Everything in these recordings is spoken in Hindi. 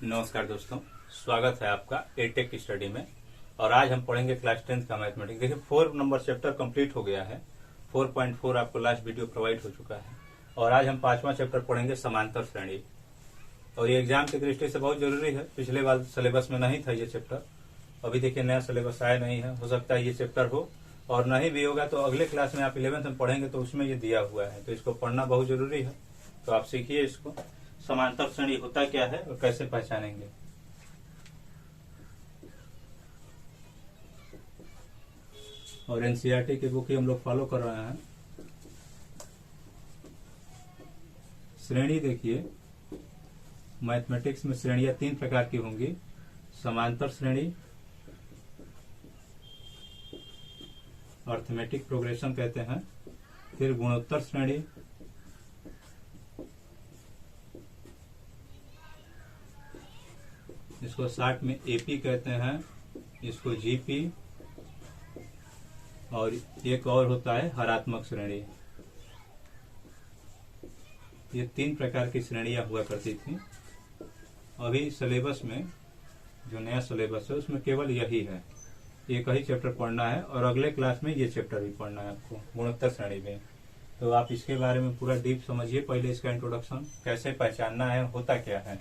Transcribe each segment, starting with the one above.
नमस्कार दोस्तों, स्वागत है आपका एटेक स्टडी में। और आज हम पढ़ेंगे क्लास 10th का मैथमेटिक्स। देखिए 4 नंबर चैप्टर कंप्लीट हो गया है। 4.4 आपको लास्ट वीडियो प्रोवाइड हो चुका है और आज हम 5वां चैप्टर पढ़ेंगे समांतर श्रेणी। और ये एग्जाम की दृष्टि से बहुत जरूरी है। पिछले बार सिलेबस में नहीं था ये चैप्टर, अभी देखिए नया सिलेबस आया नहीं है, हो सकता है ये चैप्टर हो और नहीं भी होगा तो अगले क्लास में आप 11th में पढ़ेंगे तो उसमें ये दिया हुआ है, तो इसको पढ़ना बहुत जरूरी है। तो आप सीखिए इसको, समांतर श्रेणी होता क्या है और कैसे पहचानेंगे। और एनसीईआरटी की बुक ही हम लोग फॉलो कर रहे हैं। श्रेणी देखिए, मैथमेटिक्स में श्रेणियां 3 प्रकार की होंगी। समांतर श्रेणी, अर्थमेटिक प्रोग्रेशन कहते हैं, फिर गुणोत्तर श्रेणी, इसको शॉर्ट में एपी कहते हैं, इसको जीपी, और एक और होता है हरात्मक श्रेणी। ये 3 प्रकार की श्रेणियां हुआ करती थी। अभी सिलेबस में जो नया सिलेबस है उसमें केवल यही है, एक ही चैप्टर पढ़ना है और अगले क्लास में ये चैप्टर भी पढ़ना है आपको गुणोत्तर श्रेणी में। तो आप इसके बारे में पूरा डीप समझिए। पहले इसका इंट्रोडक्शन, कैसे पहचानना है, होता क्या है,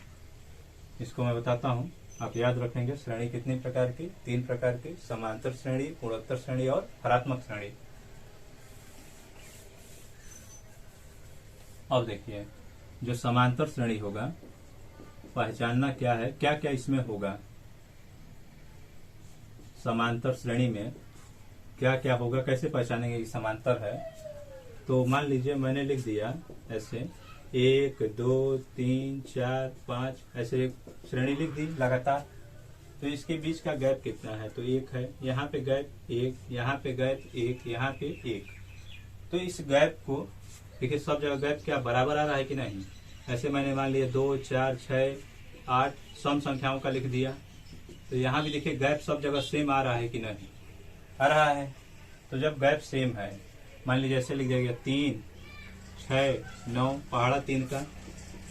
इसको मैं बताता हूँ, आप याद रखेंगे। श्रेणी कितनी प्रकार की? 3 प्रकार की, समांतर श्रेणी, गुणोत्तर श्रेणी और हरात्मक श्रेणी। अब देखिए, जो समांतर श्रेणी होगा, पहचानना क्या है, क्या क्या इसमें होगा। समांतर श्रेणी में क्या क्या होगा, कैसे पहचानेंगे कि समांतर है। तो मान लीजिए मैंने लिख दिया ऐसे 1 2 3 4 5 ऐसे श्रेणी लिख दी लगातार। तो इसके बीच का गैप कितना है? तो 1 है, यहाँ पे गैप 1, यहाँ पे गैप 1, यहाँ पे 1। तो इस गैप को देखिए, सब जगह गैप क्या बराबर आ रहा है कि नहीं। ऐसे मैंने मान लिया 2 4 6 8 सम संख्याओं का लिख दिया। तो यहाँ भी देखिए गैप सब जगह सेम आ रहा है कि नहीं, आ रहा है। तो जब गैप सेम है, मान लीजिए ऐसे लिख दिया 3 6 9 पहाड़ा 3 का,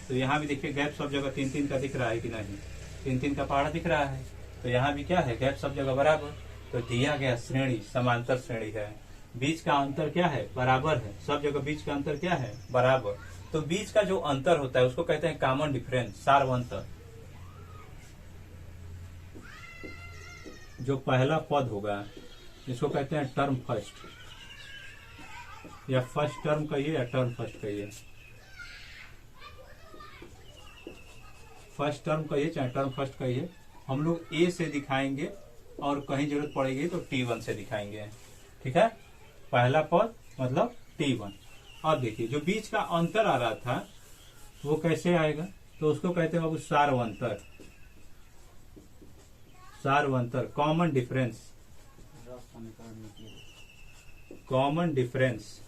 तो यहाँ भी देखिए गैप सब जगह 3 3 का दिख रहा है कि नहीं, 3 3 का पहाड़ा दिख रहा है। तो यहाँ भी क्या है, गैप सब जगह बराबर। तो दिया गया श्रेणी समांतर श्रेणी है। बीच का अंतर क्या है? बराबर है। सब जगह बीच का अंतर क्या है? बराबर। तो बीच का जो अंतर होता है उसको कहते हैं कॉमन डिफरेंस, सार्वंतर। जो पहला पद होगा इसको कहते हैं टर्म फर्स्ट, या फर्स्ट टर्म कहिए या टर्म फर्स्ट कहिए। फर्स्ट टर्म कहिए चाहे टर्म फर्स्ट कहिए। हम लोग ए से दिखाएंगे और कहीं जरूरत पड़ेगी तो T1 से दिखाएंगे, ठीक है। पहला पद मतलब T1। अब देखिए, जो बीच का अंतर आ रहा था वो कैसे आएगा? तो उसको कहते हैं बाबू सार्वंतर। सार्वंतर, कॉमन डिफरेंस, कॉमन डिफरेंस,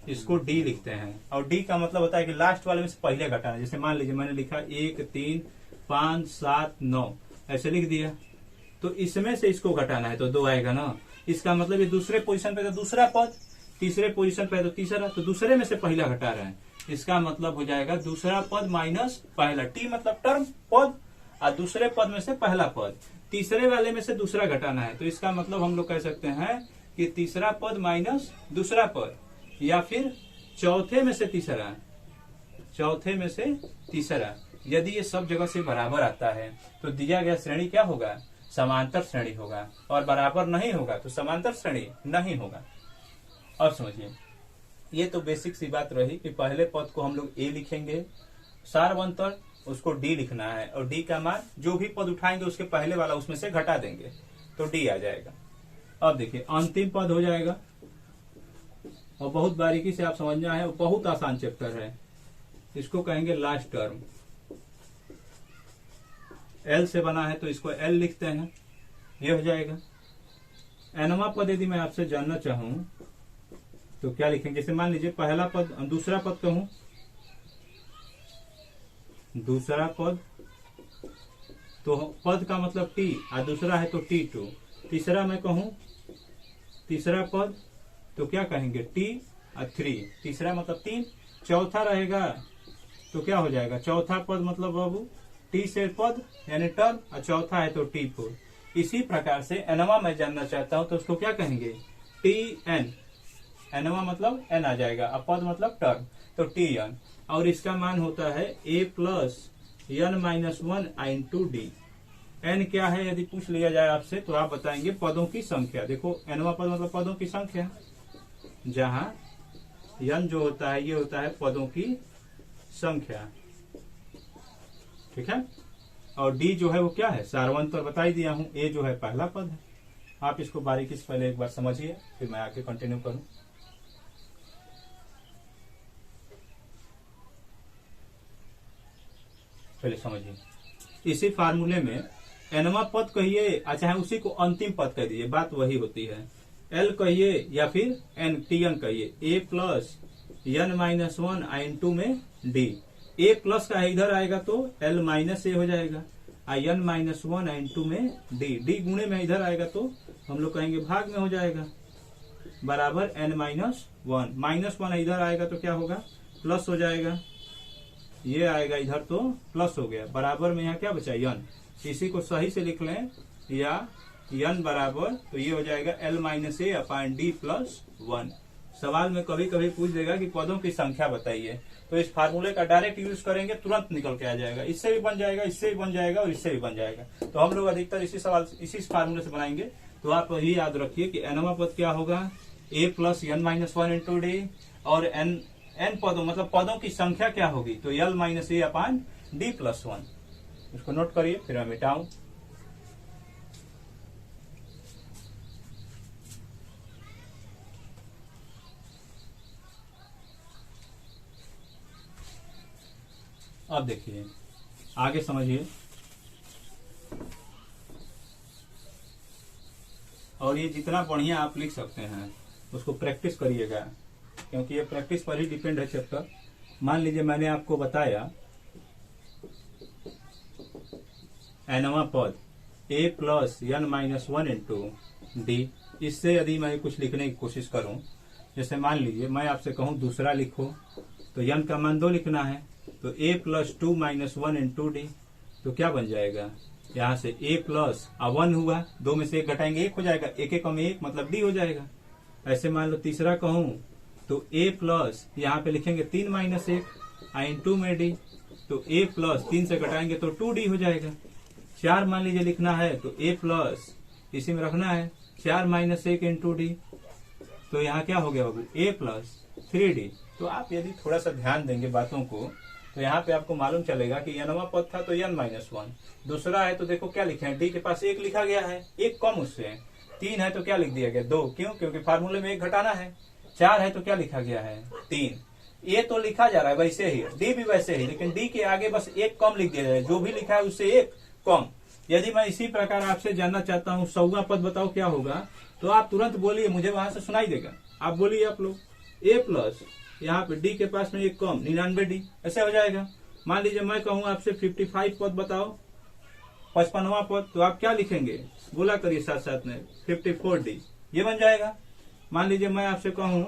इसको डी लिखते हैं। और डी का मतलब होता है कि लास्ट वाले में से पहले घटाना। जैसे मान लीजिए मैंने लिखा 1 3 5 7 9 ऐसे लिख दिया, तो इसमें से इसको घटाना है तो 2 आएगा ना। इसका मतलब ये दूसरे पोजीशन पे तो दूसरा पद, तीसरे पोजीशन पे तो तीसरा, तो दूसरे में से पहला घटा रहे हैं। इसका मतलब हो जाएगा दूसरा पद माइनस पहला। टी मतलब टर्म पद, और दूसरे पद में से पहला पद, तीसरे वाले में से दूसरा घटाना है। तो इसका मतलब हम लोग कह सकते हैं कि तीसरा पद माइनस दूसरा पद, या फिर चौथे में से तीसरा, चौथे में से तीसरा। यदि ये सब जगह से बराबर आता है तो दिया गया श्रेणी क्या होगा? समांतर श्रेणी होगा। और बराबर नहीं होगा तो समांतर श्रेणी नहीं होगा। और समझिए, ये तो बेसिक सी बात रही कि पहले पद को हम लोग ए लिखेंगे, सार्वंतर उसको डी लिखना है, और डी का मान जो भी पद उठाएंगे उसके पहले वाला उसमें से घटा देंगे तो डी आ जाएगा। अब देखिए, अंतिम पद हो जाएगा, और बहुत बारीकी से आप समझना है, बहुत आसान चैप्टर है। इसको कहेंगे लास्ट टर्म। एल से बना है तो इसको एल लिखते हैं, ये हो जाएगा। एनवा पद यदि मैं आपसे जानना चाहूं तो क्या लिखेंगे? जैसे मान लीजिए पहला पद, दूसरा पद कहूं, दूसरा पद तो पद का मतलब टी, और दूसरा है तो T2। तीसरा मैं कहूं, तीसरा पद तो क्या कहेंगे? T और 3, तीसरा मतलब 3। चौथा रहेगा तो क्या हो जाएगा, चौथा पद मतलब बाबू टी से पद यानी टर्म, और चौथा है तो T4। इसी प्रकार से एनवा मैं जानना चाहता हूं तो उसको क्या कहेंगे, TN। एनवा मतलब एन आ जाएगा, और पद मतलब टर्म, तो TN। और इसका मान होता है A plus n minus 1 into D. N क्या है यदि पूछ लिया जाए आपसे तो आप बताएंगे पदों की संख्या। देखो एनवा पद मतलब पदों की संख्या, जहां n जो होता है ये होता है पदों की संख्या, ठीक है। और डी जो है वो क्या है, सारवंतर बता ही दिया हूं। ए जो है पहला पद है। आप इसको बारीकी से पहले एक बार समझिए, फिर मैं आगे कंटिन्यू करूं। पहले समझिए, इसी फार्मूले में एनवा पद कहिए, चाहे उसी को अंतिम पद कह दीजिए, बात वही होती है। एल कहिए या फिर एन TN कहिए, ए प्लस n माइनस 1 इंटू में डी। ए प्लस का इधर आएगा तो एल माइनस ए हो जाएगा, n माइनस 1 इंटू में डी। डी गुणे में इधर आएगा तो हम लोग कहेंगे भाग में हो जाएगा, बराबर n माइनस 1। माइनस 1 इधर आएगा तो क्या होगा, प्लस हो जाएगा। ये आएगा इधर तो प्लस हो गया, बराबर में यहाँ क्या बचा n। इसी को सही से लिख लें, या n बराबर तो ये हो जाएगा l minus A upon D plus 1। सवाल में कभी कभी पूछ देगा कि पदों की संख्या बताइए, तो इस फार्मूले का डायरेक्ट यूज करेंगे, तुरंत निकल के आ जाएगा। इससे भी बन जाएगा, इससे भी बन जाएगा, और इससे भी बन जाएगा। तो हम लोग अधिकतर इसी फार्मूले से बनाएंगे। तो आप यही याद रखिए कि एनवा पद क्या होगा, A plus n minus 1 into D, और एन पदों मतलब पदों की संख्या क्या होगी, तो l minus A upon D plus 1। इसको नोट करिए, फिर मैं मिटाऊं। अब देखिए आगे समझिए, और ये जितना बढ़िया आप लिख सकते हैं उसको प्रैक्टिस करिएगा, क्योंकि ये प्रैक्टिस पर ही डिपेंड है चैप्टर। मान लीजिए मैंने आपको बताया एनवा पद A plus n minus 1 into D. इससे यदि मैं कुछ लिखने की कोशिश करूं, जैसे मान लीजिए मैं आपसे कहूं दूसरा लिखो, तो n का मान 2 लिखना है, तो a plus 2 minus 1 into D. तो क्या बन जाएगा, यहाँ से a प्लस 1 हुआ, 2 में से 1 घटाएंगे 1 हो जाएगा, 1 1 में 1 मतलब d हो जाएगा। ऐसे मान लो तीसरा कहूं तो a प्लस यहाँ पे लिखेंगे 3 माइनस 1 इंटू में डी, तो a प्लस 3 से घटाएंगे तो 2d हो जाएगा। 4 मान लीजिए लिखना है तो a प्लस इसी में रखना है 4 माइनस 1 इंटू डी, तो यहाँ क्या हो गया बाबू, a प्लस 3d। तो आप यदि थोड़ा सा ध्यान देंगे बातों को, तो यहाँ पे आपको मालूम चलेगा कि nवा पद था तो n माइनस 1। दूसरा है तो देखो क्या लिखे हैं, डी के पास 1 लिखा गया है, 1 कम उससे। 3 है तो क्या लिख दिया गया 2, क्यों, क्योंकि फार्मूले में 1 घटाना है। 4 है तो क्या लिखा गया है 3। ए तो लिखा जा रहा है वैसे ही, डी भी वैसे ही, लेकिन डी के आगे बस 1 कम लिख दिया जाए, जो भी लिखा है उससे 1 कम। यदि मैं इसी प्रकार आपसे जानना चाहता हूँ 100वां पद बताओ क्या होगा, तो आप तुरंत बोलिए, मुझे वहां से सुनाई देगा। आप बोलिए आप लोग, ए प्लस यहाँ पे डी के पास में 1 कम 99d, ऐसे हो जाएगा। मान लीजिए मैं कहूँ आपसे 55 पद बताओ, 55वां पद, तो आप क्या लिखेंगे, बोला करिए साथ साथ में 54d, ये बन जाएगा। मान लीजिए मैं आपसे कहूँ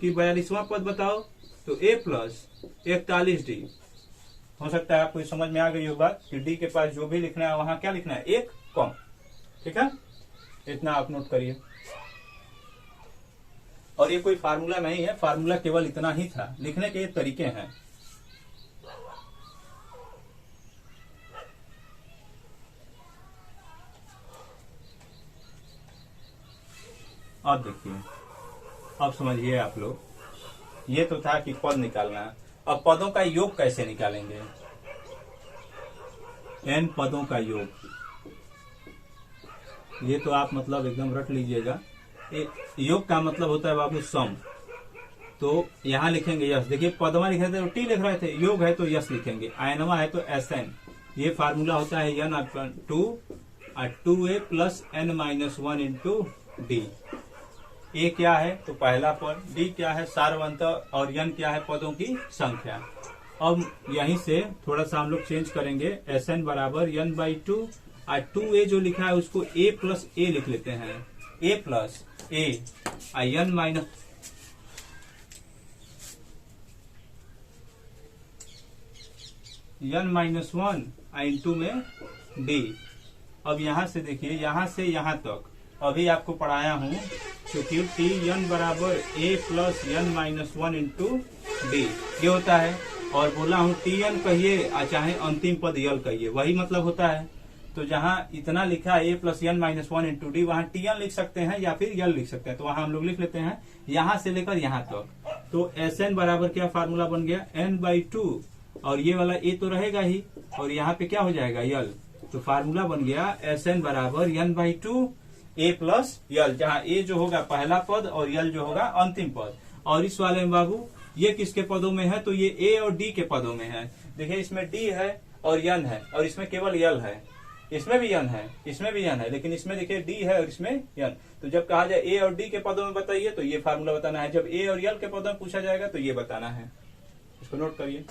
कि 42वां पद बताओ, तो a प्लस 41d। हो सकता है आपको समझ में आ गई हो बात कि डी के पास जो भी लिखना है वहां क्या लिखना है 1 कम, ठीक है। इतना आप नोट करिए। और ये कोई फार्मूला नहीं है, फार्मूला केवल इतना ही था, लिखने के तरीके हैं। अब देखिए, अब समझिए आप लोग, ये तो था कि पद निकालना। अब पदों का योग कैसे निकालेंगे, n पदों का योग, ये तो आप मतलब एकदम रट लीजिएगा। योग का मतलब होता है बाबू सम। तो यहाँ लिखेंगे यस, देखिए पदवा लिख रहे थे तो टी लिख रहे थे, योग है तो यस लिखेंगे, आयनवा है तो SN। ये फार्मूला होता है n upon 2a plus n minus 1 into D. A क्या है तो पहला पद, डी क्या है सारवंत, और n क्या है पदों की संख्या। अब यहीं से थोड़ा सा हम लोग चेंज करेंगे, SN बराबर n/2, और 2a जो लिखा है उसको a प्लस ए लिख लेते हैं, a plus A, n minus n minus one into में डी। अब यहां से देखिए, यहां से यहां तक अभी आपको पढ़ाया हूं, क्योंकि टी एन बराबर A plus N minus one into D ये होता है। और बोला हूं टी एन कहिए चाहे अंतिम पद यल कहिए, वही मतलब होता है। तो जहां इतना लिखा है A plus N minus one into D, वहां टी एन लिख सकते हैं या फिर यल लिख सकते हैं। तो वहां हम लोग लिख लेते हैं यहां से लेकर यहां तक। तो एस एन बराबर क्या फार्मूला बन गया, एन बाई टू, और ये वाला ए तो रहेगा ही, और यहाँ पे क्या हो जाएगा यल। तो फार्मूला बन गया एस एन बराबर n by two A plus L, जहाँ ए जो होगा पहला पद और यल जो होगा अंतिम पद। और इस वाले में बाबू ये किसके पदों में है, तो ये ए और डी के पदों में है। देखिए इसमें डी है और यन है, और इसमें केवल यल है। इसमें भी यन है, इसमें भी यन है, लेकिन इसमें देखिए डी है और इसमें यन। तो जब कहा जाए ए और डी के पदों में बताइए तो ये फार्मूला बताना है। जब ए और यल के पदों में पूछा जाएगा तो ये बताना है। इसको नोट करिए।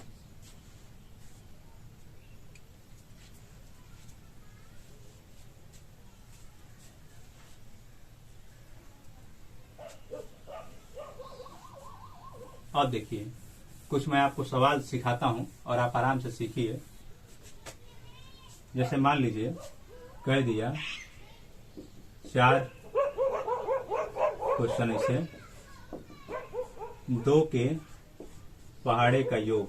अब देखिए कुछ मैं आपको सवाल सिखाता हूं और आप आराम से सीखिए। जैसे मान लीजिए कह दिया 4 क्वेश्चन ऐसे, 2 के पहाड़े का योग,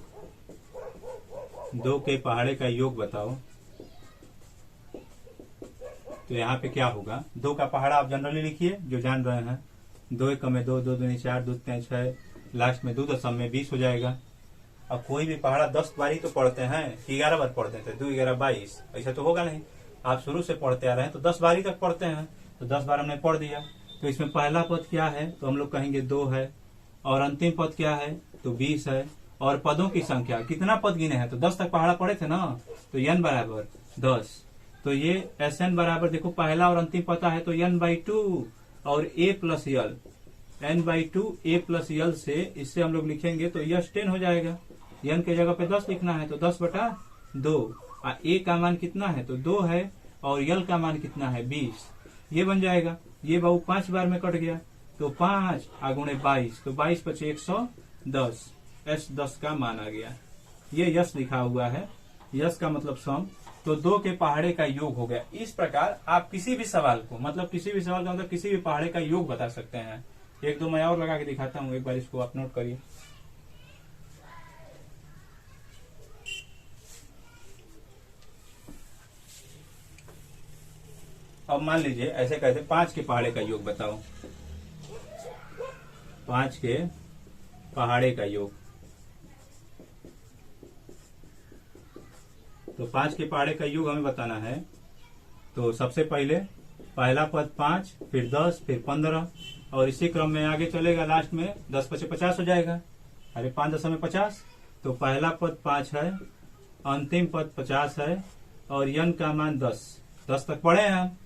2 के पहाड़े का योग बताओ। तो यहाँ पे क्या होगा, 2 का पहाड़ा आप जनरली लिखिए जो जान रहे हैं। 2 एक में 2, 2 दूनी 4, 2 तीन 6, लास्ट में 2 दशम में 20 हो जाएगा। अब कोई भी पहाड़ा 10 बार ही तो पढ़ते हैं, 11 बार पढ़ते थे, 2 11 22, ऐसा तो होगा नहीं। आप शुरू से पढ़ते आ रहे हैं तो 10 बार ही तक पढ़ते हैं, तो 10 बार हमने पढ़ दिया। तो इसमें पहला पद क्या है, तो हम लोग कहेंगे 2 है, और अंतिम पद क्या है तो 20 है। और पदों की संख्या कितना पद गिने हैं, तो 10 तक पहाड़ा पढ़े थे ना, तो n बराबर 10। तो ये एस एन बराबर देखो पहला और अंतिम पता है तो n बाई टू, और a plus L, n by two A plus यल से, इससे हम लोग लिखेंगे तो यश 10 हो जाएगा। n के जगह पे 10 लिखना है तो 10 बटा 2। a का मान कितना है तो 2 है, और यल का मान कितना है 20, ये बन जाएगा। ये बाबू 5 बार में कट गया तो 5 गुणे 22, तो 22 पचे 110, एस 10 का मान आ गया। ये यश लिखा हुआ है, यश का मतलब सम। तो 2 के पहाड़े का योग हो गया। इस प्रकार आप किसी भी सवाल को, मतलब किसी भी सवाल का मतलब किसी भी पहाड़े का योग बता सकते हैं। एक दो मैं और लगा के दिखाता हूँ, एक बार इसको आप नोट करिए। अब मान लीजिए ऐसे कहते 5 के पहाड़े का योग बताओ, 5 के पहाड़े का योग। तो 5 के पहाड़े का योग हमें बताना है। तो सबसे पहले पहला पद 5, फिर 10, फिर 15, और इसी क्रम में आगे चलेगा। लास्ट में 10 पचे 50 हो जाएगा। अरे 5 10 में 50, तो पहला पद 5 है, अंतिम पद 50 है, और यन का मान 10। 10 तक पढ़े हैं हम,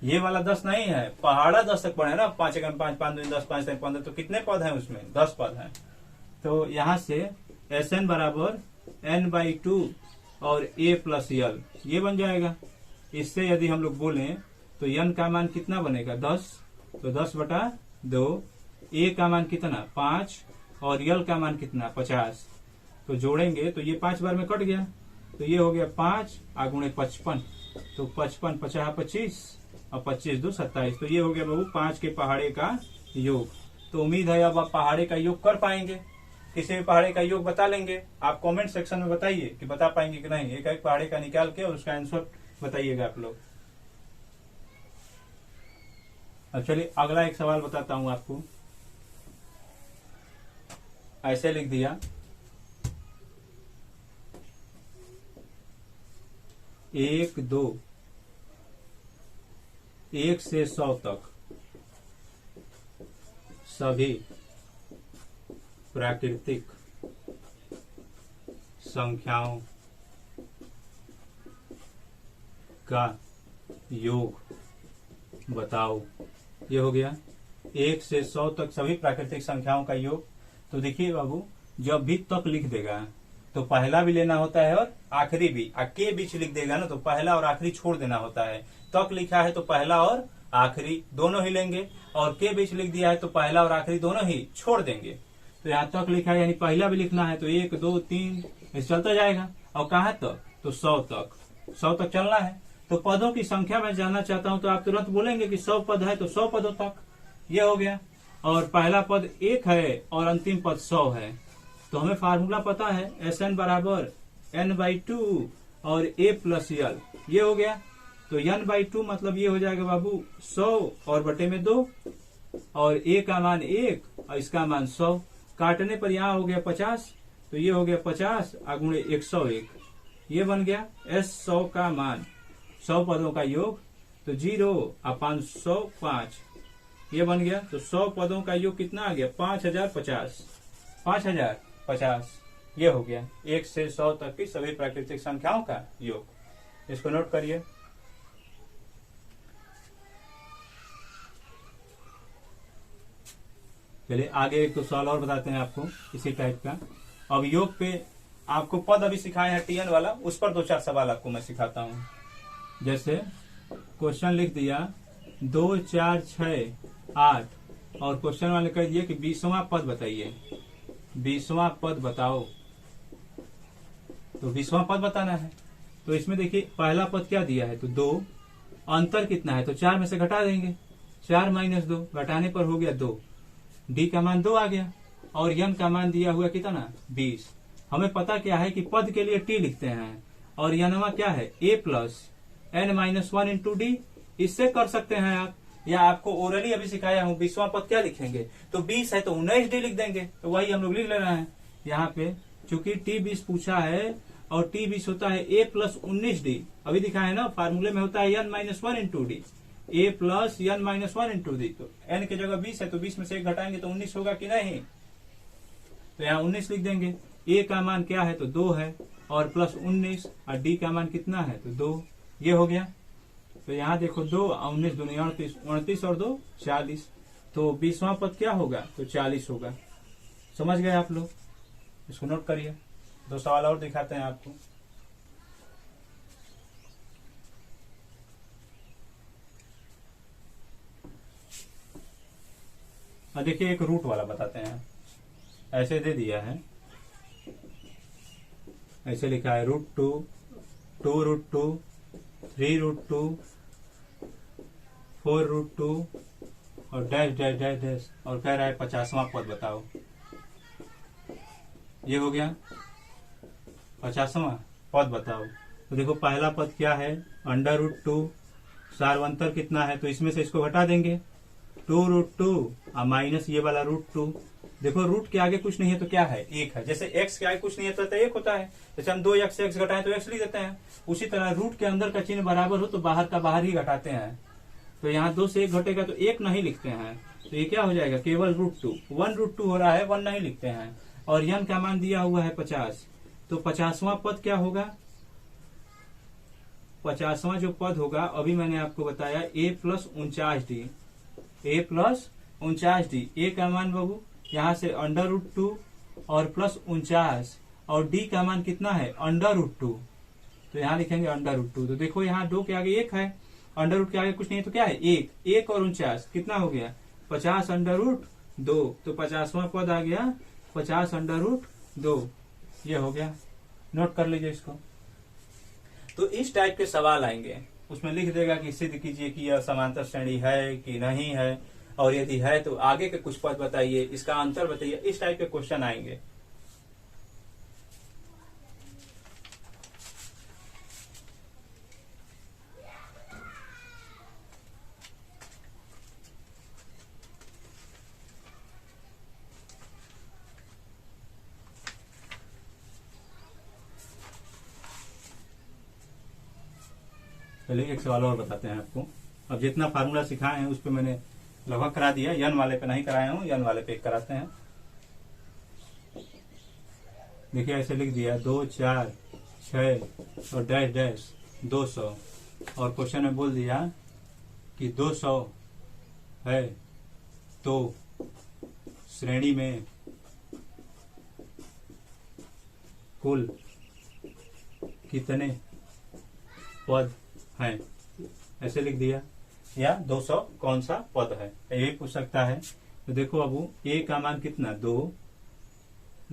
ये वाला 10 नहीं है, पहाड़ा 10 तक पढ़े ना। 5 1 5, 5 2 10, 5 3 15, तो कितने पद हैं उसमें, 10 पद हैं। तो यहाँ से एस एन बराबर n बाई टू और a प्लस यल, ये बन जाएगा। इससे यदि हम लोग बोलें तो n का मान कितना बनेगा 10, तो 10 बटा 2, a का मान कितना 5, और यल का मान कितना 50। तो जोड़ेंगे तो ये 5 बार में कट गया, तो ये हो गया 5 गुणे 55, तो 55 50 25, और 25 2 27। तो ये हो गया बाबू 5 के पहाड़े का योग। तो उम्मीद है अब आप पहाड़े का योग कर पाएंगे, किसी भी पहाड़े का योग बता लेंगे। आप कमेंट सेक्शन में बताइए कि बता पाएंगे कि नहीं। एक एक पहाड़े का निकाल के और उसका आंसर बताइएगा आप लोग। अब चलिए अगला एक सवाल बताता हूं आपको। ऐसे लिख दिया 1 2 1 से 100 तक सभी प्राकृतिक संख्याओं का योग बताओ। ये हो गया 1 से 100 तक सभी प्राकृतिक संख्याओं का योग। तो देखिए बाबू, जब भी तक लिख देगा तो पहला भी लेना होता है और आखिरी भी। के बीच लिख देगा ना तो पहला और आखिरी छोड़ देना होता है। तक लिखा है तो पहला और आखिरी दोनों ही लेंगे, और के बीच लिख दिया है तो पहला और आखिरी दोनों ही छोड़ देंगे। तो यहाँ तक लिखा है यानी पहला भी लिखना है तो 1 2 3 ऐसे चलता जाएगा, और कहाँ तक, तो 100 तक, 100 तक चलना है। तो पदों की संख्या मैं जानना चाहता हूं तो आप तुरंत बोलेंगे कि 100 पद है तो 100 पदों तक, ये हो गया। और पहला पद 1 है और अंतिम पद 100 है, तो हमें फार्मूला पता है Sn बराबर n/2 और a प्लस यल, ये हो गया। तो n/2 मतलब ये हो जाएगा बाबू 100 और बटे में 2, और a का मान 1 और इसका मान 100, काटने पर यहाँ हो गया 50, तो ये हो गया 50 गुणे 101, ये बन गया S100 का मान, 100 पदों का योग, तो 0 और 505, ये बन गया। तो 100 पदों का योग कितना आ गया, 5050, 5050, ये हो गया 1 से 100 तक की सभी प्राकृतिक संख्याओं का योग। इसको नोट करिए। चलिए आगे एक तो सवाल और बताते हैं आपको इसी टाइप का। अब योग पे आपको पद अभी सिखाए हैं TN वाला, उस पर 2-4 सवाल आपको मैं सिखाता हूं। जैसे क्वेश्चन लिख दिया 2 4 6 8 और क्वेश्चन वाले कह दिए कि 20वां पद बताइए, 20वां पद बताओ, तो 20वां पद बताना है। तो इसमें देखिए पहला पद क्या दिया है, तो 2, अंतर कितना है, तो 4 में से घटा देंगे, 4 - 2, घटाने पर हो गया 2, डी का मान 2 आ गया, और यन का मान दिया हुआ कितना 20। हमें पता क्या है कि पद के लिए टी लिखते हैं, और यनवा क्या है a plus n-1 into D, इससे कर सकते हैं आप, या आपको ओरली अभी सिखाया हूं 20वां पद क्या लिखेंगे, तो 20 है तो 19 डी लिख देंगे, तो वही हम लोग लिख ले रहे हैं यहाँ पे। चूंकि t20 पूछा है और t20 होता है a प्लस 19 डी, अभी दिखा है ना फार्मूले में होता है n-1 into D, a plus n-1 into D, तो n की जगह 20 है तो 20 में से 1 घटाएंगे तो 19 होगा कि नहीं, तो यहाँ 19 लिख देंगे। a का मान क्या है, तो 2 है, और प्लस 19, और d का मान कितना है, तो 2, ये हो गया। तो यहाँ देखो 2 और 19 दूनी 38, 29 और 2 40, तो 20वां पद क्या होगा, तो 40 होगा। समझ गए आप लोग, इसको नोट करिए। 2 सवाल और दिखाते हैं आपको। अब देखिए एक रूट वाला बताते हैं, ऐसे दे दिया है, ऐसे लिखा है √2, 2√2, 3√2, 4√2 और डैश डैश डैश डैश, और कह रहा है 50वां पद बताओ, ये हो गया 50वां पद बताओ। तो देखो पहला पद क्या है, √2, सार्वंतर कितना है, तो इसमें से इसको घटा देंगे, 2√2 और माइनस ये वाला √2। देखो रूट के आगे कुछ नहीं है तो क्या है, 1 है। जैसे x के आगे कुछ नहीं है तो 1 होता है, जैसे हम 2x से x घटाएं तो x लिख देते हैं। उसी तरह रूट के अंदर का चिन्ह बराबर हो तो बाहर का बाहर ही घटाते हैं। तो यहाँ 2 से 1 घटेगा तो 1 नहीं लिखते हैं, तो ये क्या हो जाएगा, केवल √2, 1√2 हो रहा है, 1 नहीं लिखते हैं। और यन का मान दिया हुआ है 50, तो 50वां पद क्या होगा, 50वां जो पद होगा अभी मैंने आपको बताया a plus 49d, a plus 49d, a का मान बाबू यहाँ से √2 और प्लस 49, और d का मान कितना है, √2, तो यहाँ लिखेंगे √2। तो देखो यहाँ 2 के आगे 1 है, √ के आगे कुछ नहीं है तो क्या है, 1 और 49 कितना हो गया, 50 √2, तो 50वां पद आ गया 50 √2, ये हो गया। नोट कर लीजिए इसको। तो इस टाइप के सवाल आएंगे, उसमें लिख देगा कि सिद्ध कीजिए कि यह समांतर श्रेणी है कि नहीं है, और यदि है तो आगे के कुछ पद बताइए, इसका अंतर बताइए, इस टाइप के क्वेश्चन आएंगे। चलिए एक सवाल और बताते हैं आपको। अब जितना फार्मूला सिखाए हैं उस पर मैंने लगभग करा दिया, यन वाले पे नहीं कराया हूं, यन वाले पे कराते हैं। देखिए ऐसे लिख दिया 2 4 6 और डैश डैश 200, और क्वेश्चन में बोल दिया कि 200 है तो श्रेणी में कुल कितने पद हैं, ऐसे लिख दिया, या 200 कौन सा पद है, यही पूछ सकता है। तो देखो अबू a का मान कितना 2,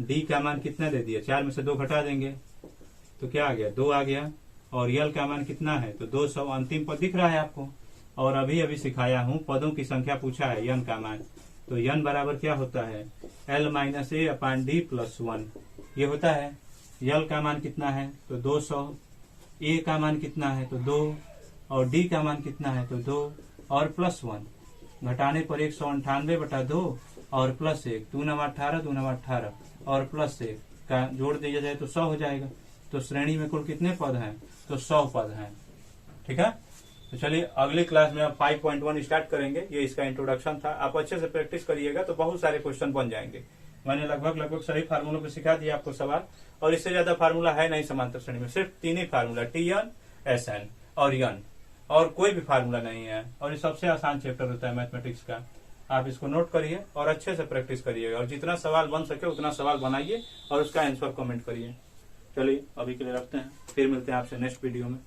d का मान कितना दे दिया, 4 में से 2 घटा देंगे, तो क्या आ गया 2 आ गया। और यल का मान कितना है तो 200 अंतिम पद दिख रहा है आपको। और अभी अभी सिखाया हूं पदों की संख्या पूछा है यन का मान, तो यन बराबर क्या होता है L माइनस ए अपान डी प्लस 1 ये होता है। यल का मान कितना है तो 200, ए का मान कितना है तो 2 और डी का मान कितना है तो 2 और प्लस 1 घटाने पर 198/2 और प्लस 1 2 9 18 2 9 18 और प्लस 1 का जोड़ दिया जाए तो 100 हो जाएगा। तो श्रेणी में कुल कितने पद हैं तो 100 पद हैं। ठीक है, तो चलिए अगली क्लास में आप 5.1 स्टार्ट करेंगे। ये इसका इंट्रोडक्शन था, आप अच्छे से प्रैक्टिस करिएगा तो बहुत सारे क्वेश्चन बन जाएंगे। मैंने लगभग सभी फार्मूलों को सिखा दिया आपको सवाल, और इससे ज्यादा फार्मूला है नहीं समांतर श्रेणी में, सिर्फ 3 ही फार्मूला TN SN और यन, और कोई भी फार्मूला नहीं है। और ये सबसे आसान चैप्टर होता है मैथमेटिक्स का। आप इसको नोट करिए और अच्छे से प्रैक्टिस करिएगा, और जितना सवाल बन सके उतना सवाल बनाइए और उसका आंसर कमेंट करिए। चलिए अभी के लिए रखते हैं, फिर मिलते हैं आपसे नेक्स्ट वीडियो में।